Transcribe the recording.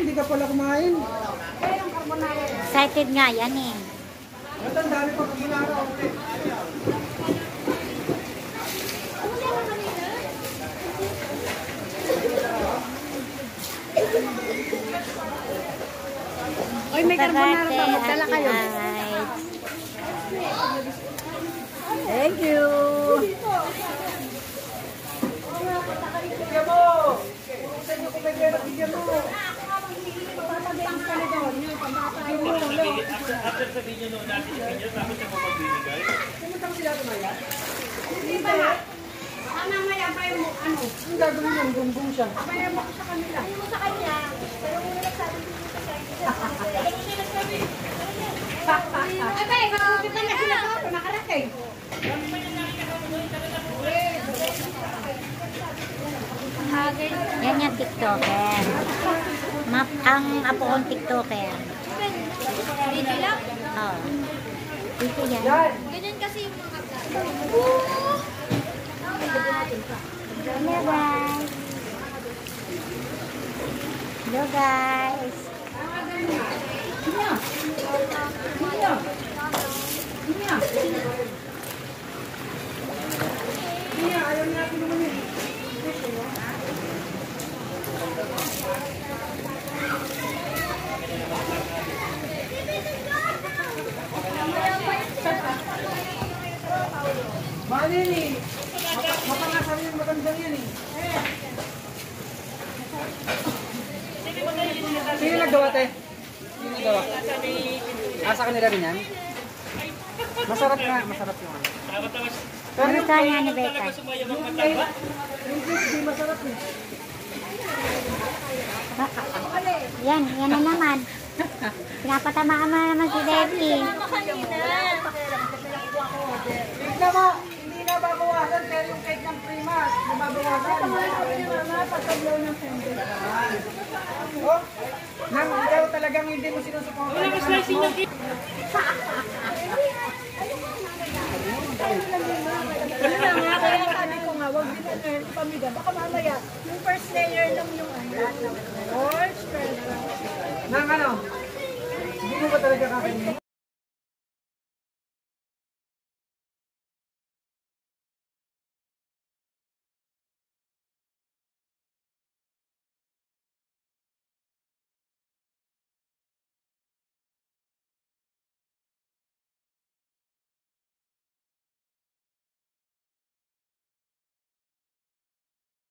Hindi ka pala kumain. Excited nga yan eh. Ang dami pa ginaraw. Oy, may carbonara pa. Magdala kayo. Thank you. Bigyan mo! Urusan niyo kung may pera, bigyan mo! After sabihin nyo noon natin sa inyo, tapos siya mo magbibigay. Pumunta mo sila tumaya? Hindi ba na? Mamaya pa yung ano? Ang gagawin yung bumbong siya. Mamaya mo ko sa kanila. Ayaw mo sa kanya. Pero muna nagsabi dito sa kanya. Ayaw mo siya nagsabi. Abay, makakupit na sila ko. Nakarating. Yan yung TikToker. Ang apo kong TikToker. Dito lang? Oo. Dito yan. Ganyan kasi yung mga Hello guys. Hello guys. Ayaw natin naman yun. Manin eh. Mapangasal yung magandang yan eh. Sino naggawa te? Sino naggawa? Sa kanila rin yan? Masarap nga, masarap yung ano. Ano kaya ni Becca? Hindi masarap eh. Yan na naman. Pinapatamaan mo naman si Debbie. Tignan mo, hindi na babawasan pero yung cake ng Primas, nababawasan. Pagkablaw ng sende. Oh, nang ikaw talagang hindi mo sinusuporta. Wala ka slicing ng cake. Ano na nga, kaya sabi ko nga, huwag din na yung pamilya. Baka mamaya, yung first layer lang yung ano. Or spread. Nang ano? Hindi mo ba talaga kakainin?